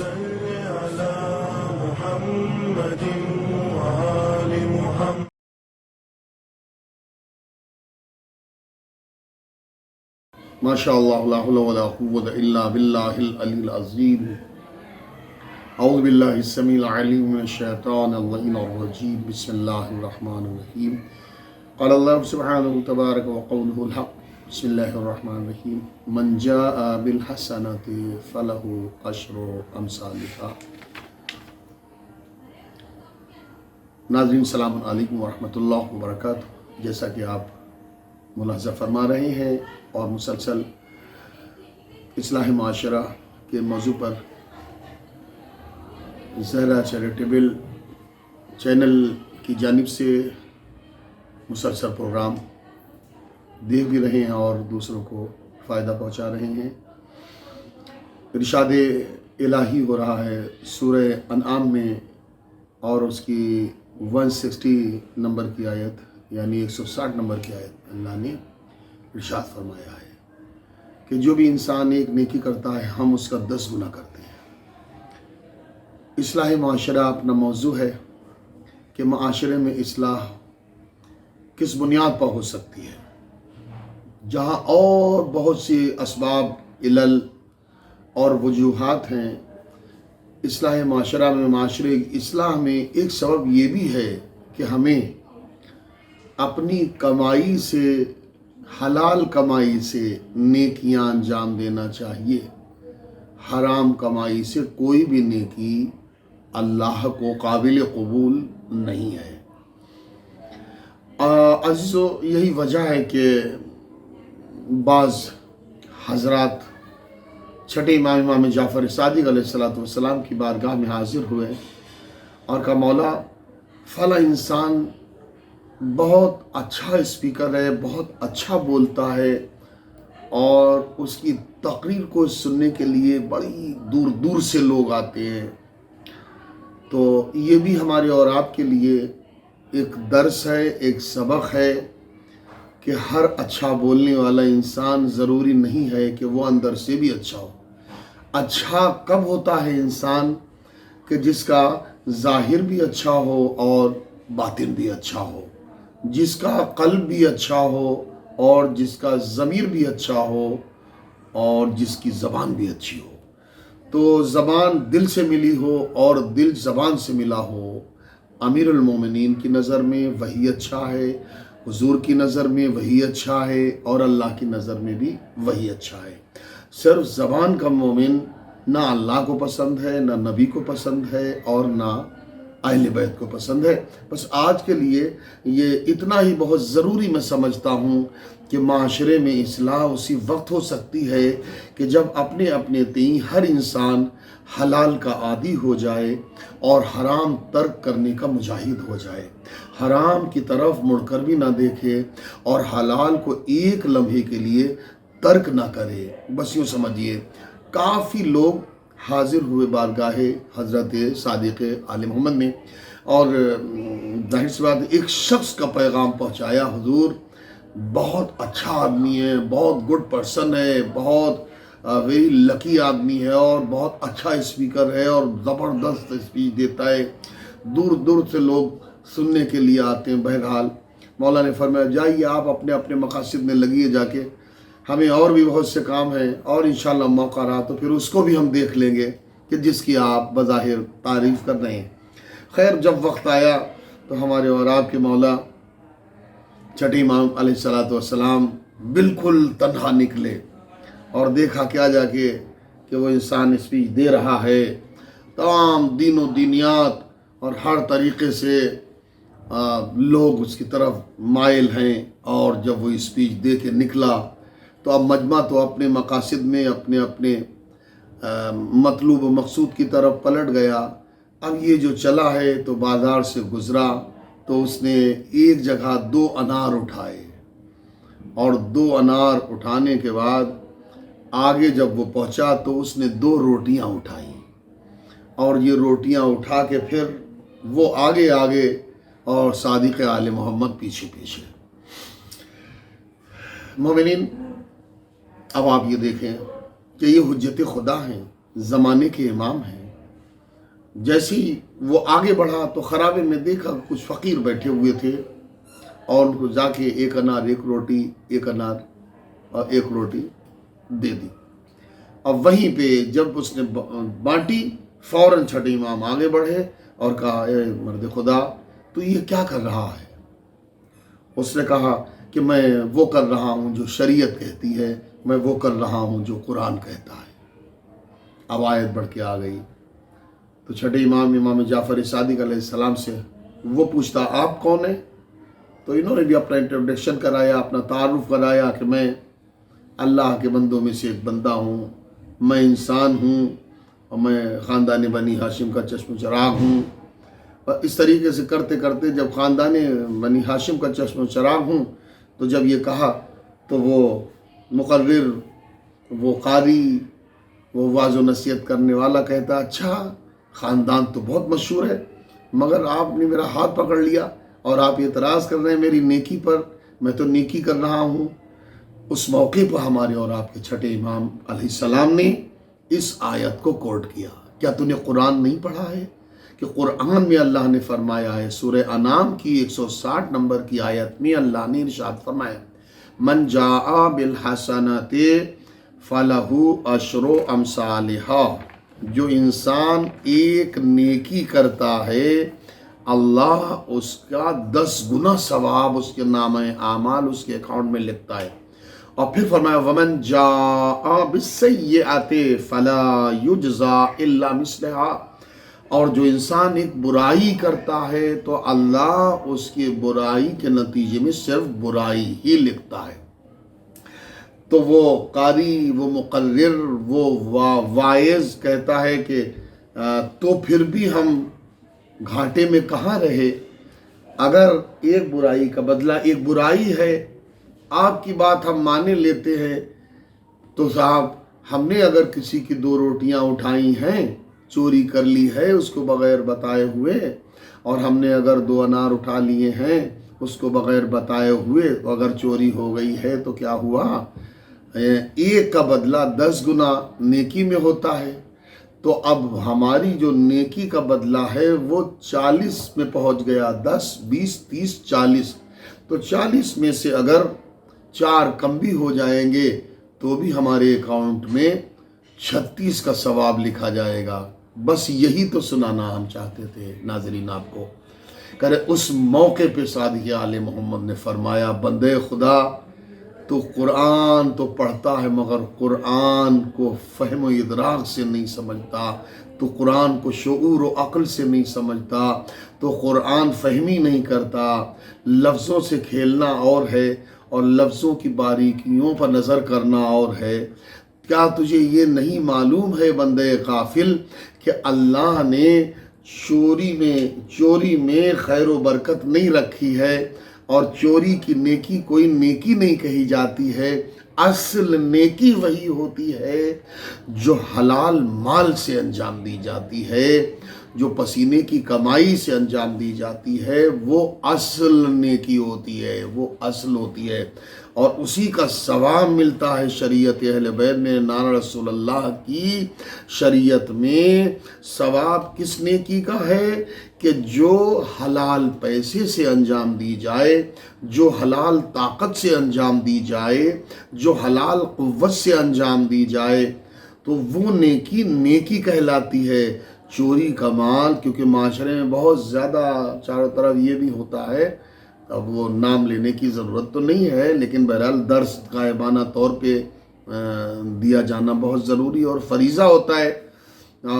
صل على محمد وآل محمد. ما شاء اللہ لا حول ولا قوة الا باللہ العلی العظیم. اعوذ باللہ السمیع العلیم من الشیطان اللعین الرجیم. بسم اللہ الرحمن الرحیم. قال اللہ سبحانہ تبارک وقولہ الحق. بسم اللہ الرحمن الرحیم. من جاء بالحسنۃ فلہ عشر امثالها. ناظرین السلام علیکم ورحمۃ اللہ وبرکاتہ. جیسا کہ آپ ملاحظہ فرما رہے ہیں اور مسلسل اصلاح معاشرہ کے موضوع پر زہرا چیریٹیبل چینل کی جانب سے مسلسل پروگرام دیکھ بھی رہے ہیں اور دوسروں کو فائدہ پہنچا رہے ہیں. ارشاد الہی ہو رہا ہے سورہ انعام میں اور اس کی 160 نمبر کی آیت یعنی 160 نمبر کی آیت. اللہ نے ارشاد فرمایا ہے کہ جو بھی انسان ایک نیکی کرتا ہے ہم اس کا 10 گنا کرتے ہیں. اصلاح معاشرہ اپنا موضوع ہے کہ معاشرے میں اصلاح کس بنیاد پر ہو سکتی ہے. جہاں اور بہت سی اسباب علل اور وجوہات ہیں، اصلاح معاشرہ میں معاشرے کی اصلاح میں ایک سبب یہ بھی ہے کہ ہمیں اپنی کمائی سے، حلال کمائی سے نیکیاں انجام دینا چاہیے. حرام کمائی سے کوئی بھی نیکی اللہ کو قابل قبول نہیں ہے. عزیزو، یہی وجہ ہے کہ بعض حضرات چھٹے امام جعفر صادق علیہ السلام کی بارگاہ میں حاضر ہوئے اور کہا مولا فلاں انسان بہت اچھا اسپیکر ہے، بہت اچھا بولتا ہے اور اس کی تقریر کو سننے کے لیے بڑی دور دور سے لوگ آتے ہیں. تو یہ بھی ہمارے اور آپ کے لیے ایک درس ہے، ایک سبق ہے کہ ہر اچھا بولنے والا انسان ضروری نہیں ہے کہ وہ اندر سے بھی اچھا ہو. اچھا کب ہوتا ہے انسان کہ جس کا ظاہر بھی اچھا ہو اور باطن بھی اچھا ہو، جس کا قلب بھی اچھا ہو اور جس کا ضمیر بھی اچھا ہو اور جس کی زبان بھی اچھی ہو. تو زبان دل سے ملی ہو اور دل زبان سے ملا ہو. امیر المومنین کی نظر میں وہی اچھا ہے، حضور کی نظر میں وہی اچھا ہے اور اللہ کی نظر میں بھی وہی اچھا ہے. صرف زبان کا مومن نہ اللہ کو پسند ہے، نہ نبی کو پسند ہے اور نہ اہل بیت کو پسند ہے. بس آج کے لیے یہ اتنا ہی بہت ضروری میں سمجھتا ہوں کہ معاشرے میں اصلاح اسی وقت ہو سکتی ہے کہ جب اپنے اپنے تئیں ہر انسان حلال کا عادی ہو جائے اور حرام ترک کرنے کا مجاہد ہو جائے. حرام کی طرف مڑ کر بھی نہ دیکھے اور حلال کو ایک لمحے کے لیے ترک نہ کرے. بس یوں سمجھیے کافی لوگ حاضر ہوئے بارگاہ حضرت صادق آل محمد میں اور ظاہر سی بات ایک شخص کا پیغام پہنچایا، حضور بہت اچھا آدمی ہے، بہت گڈ پرسن ہے، بہت ویری لکی آدمی ہے اور بہت اچھا اسپیکر ہے اور زبردست اسپیچ دیتا ہے. دور دور سے لوگ سننے کے لیے آتے ہیں. بہرحال مولا نے فرمایا جائیے آپ اپنے اپنے مقاصد میں لگیے جا کے، ہمیں اور بھی بہت سے کام ہیں اور انشاءاللہ موقع رہا تو پھر اس کو بھی ہم دیکھ لیں گے کہ جس کی آپ بظاہر تعریف کر رہے ہیں. خیر جب وقت آیا تو ہمارے اور آپ کے مولا چھٹے امام علیہ السلام بالکل تنہا نکلے اور دیکھا کیا جا کے کہ وہ انسان اسپیچ دے رہا ہے. تمام دین و دینیات اور ہر طریقے سے لوگ اس کی طرف مائل ہیں اور جب وہ اسپیچ دے کے نکلا تو اب مجمع تو اپنے مقاصد میں اپنے اپنے مطلوب و مقصود کی طرف پلٹ گیا. اب یہ جو چلا ہے تو بازار سے گزرا تو اس نے ایک جگہ 2 انار اٹھائے اور 2 انار اٹھانے کے بعد آگے جب وہ پہنچا تو اس نے 2 روٹیاں اٹھائیں اور یہ روٹیاں اٹھا کے پھر وہ آگے آگے اور صادق آل محمد پیچھے پیچھے. مومنین اب آپ یہ دیکھیں کہ یہ حجت خدا ہیں، زمانے کے امام ہیں جیسے ہی وہ آگے بڑھا تو خرابے میں دیکھا کچھ فقیر بیٹھے ہوئے تھے اور ان کو جا کے ایک انار ایک روٹی، ایک انار اور ایک روٹی دے دی۔ اب وہیں پہ جب اس نے بانٹی، فوراً چھٹے امام آگے بڑھے اور کہا اے مرد خدا تو یہ کیا کر رہا ہے؟ اس نے کہا کہ میں وہ کر رہا ہوں جو شریعت کہتی ہے، میں وہ کر رہا ہوں جو قرآن کہتا ہے۔ اب آیت بڑھ کے آ گئی تو چھٹے امام جعفر صادق علیہ السلام سے وہ پوچھتا آپ کون ہیں؟ تو انہوں نے بھی اپنا انٹروڈکشن کرایا، اپنا تعارف کرایا کہ میں اللہ کے بندوں میں سے ایک بندہ ہوں، میں انسان ہوں اور میں خاندان بنی ہاشم کا چشم و چراغ ہوں۔ اور اس طریقے سے کرتے کرتے جب خاندان بنی ہاشم کا چشم و چراغ ہوں تو جب یہ کہا تو وہ مقرر، وہ قاری، وہ واعظ و نصیحت کرنے والا کہتا اچھا خاندان تو بہت مشہور ہے، مگر آپ نے میرا ہاتھ پکڑ لیا اور آپ اعتراض کر رہے ہیں میری نیکی پر، میں تو نیکی کر رہا ہوں۔ اس موقع پر ہمارے اور آپ کے چھٹے امام علیہ السلام نے اس آیت کو کوٹ کیا، کیا تو نے قرآن نہیں پڑھا ہے کہ قرآن میں اللہ نے فرمایا ہے، سورہ انعام کی 160 نمبر کی آیت میں اللہ نے ارشاد فرمایا من جاء بالحسنۃ فلہ عشر امثالھا، جو انسان ایک نیکی کرتا ہے اللہ اس کا 10 گنا ثواب اس کے نامہ اعمال اس کے اکاؤنٹ میں لکھتا ہے۔ اور پھر فرمایا ومن جاء بالسیئۃ فلا یجزا الا مثلھا، اور جو انسان ایک برائی کرتا ہے تو اللہ اس کی برائی کے نتیجے میں صرف برائی ہی لکھتا ہے۔ تو وہ قاری، وہ مقرر، وہ واعظ کہتا ہے کہ تو پھر بھی ہم گھاٹے میں کہاں رہے، اگر ایک برائی کا بدلہ ایک برائی ہے، آپ کی بات ہم مانے لیتے ہیں تو صاحب ہم نے اگر کسی کی 2 روٹیاں اٹھائی ہیں، چوری کر لی ہے اس کو بغیر بتائے ہوئے، اور ہم نے اگر 2 انار اٹھا لیے ہیں اس کو بغیر بتائے ہوئے، اگر چوری ہو گئی ہے تو کیا ہوا؟ ایک کا بدلہ 10 گنا نیکی میں ہوتا ہے۔ تو اب ہماری جو نیکی کا بدلہ ہے وہ 40 میں پہنچ گیا، 10 20 30 40، تو 40 میں سے اگر 4 کم بھی ہو جائیں گے تو بھی ہمارے اکاؤنٹ میں 36 کا ثواب لکھا جائے گا۔ بس یہی تو سنانا ہم چاہتے تھے ناظرین آپ کو۔ کرے اس موقع پہ صادق آل محمد نے فرمایا بندے خدا تو قرآن تو پڑھتا ہے مگر قرآن کو فہم و ادراک سے نہیں سمجھتا، تو قرآن کو شعور و عقل سے نہیں سمجھتا، تو قرآن فہمی نہیں کرتا، لفظوں سے کھیلنا اور ہے اور لفظوں کی باریکیوں پر نظر کرنا اور ہے۔ کیا تجھے یہ نہیں معلوم ہے بندے غافل کہ اللہ نے چوری میں خیر و برکت نہیں رکھی ہے، اور چوری کی نیکی کوئی نیکی نہیں کہی جاتی ہے، اصل نیکی وہی ہوتی ہے جو حلال مال سے انجام دی جاتی ہے، جو پسینے کی کمائی سے انجام دی جاتی ہے، وہ اصل نیکی ہوتی ہے، وہ اصل ہوتی ہے، اور اسی کا ثواب ملتا ہے۔ شریعت اہل بیت میں نانا رسول اللہ کی شریعت میں ثواب کس نیکی کا ہے کہ جو حلال پیسے سے انجام دی جائے، جو حلال طاقت سے انجام دی جائے، جو حلال قوت سے انجام دی جائے، تو وہ نیکی کہلاتی ہے۔ چوری کا مال، کیونکہ معاشرے میں بہت زیادہ چاروں طرف یہ بھی ہوتا ہے، اب وہ نام لینے کی ضرورت تو نہیں ہے لیکن بہرحال درس غائبانہ طور پہ دیا جانا بہت ضروری اور فریضہ ہوتا ہے۔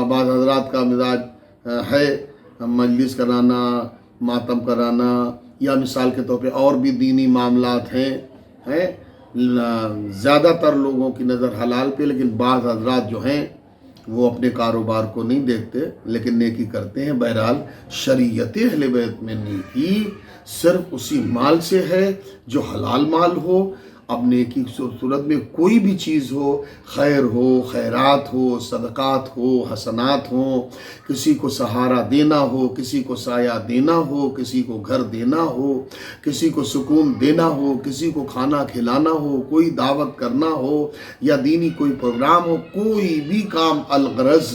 بعض حضرات کا مزاج ہے مجلس کرانا، ماتم کرانا، یا مثال کے طور پہ اور بھی دینی معاملات ہیں، زیادہ تر لوگوں کی نظر حلال پہ، لیکن بعض حضرات جو ہیں وہ اپنے کاروبار کو نہیں دیکھتے لیکن نیکی کرتے ہیں۔ بہرحال شریعت اہل بیت میں نیکی صرف اسی مال سے ہے جو حلال مال ہو۔ اب نیکی صورت میں کوئی بھی چیز ہو، خیر ہو، خیرات ہو، صدقات ہو، حسنات ہو، کسی کو سہارا دینا ہو، کسی کو سایہ دینا ہو، کسی کو گھر دینا ہو، کسی کو سکون دینا ہو، کسی کو کھانا کھلانا ہو، کوئی دعوت کرنا ہو، یا دینی کوئی پروگرام ہو، کوئی بھی کام الغرض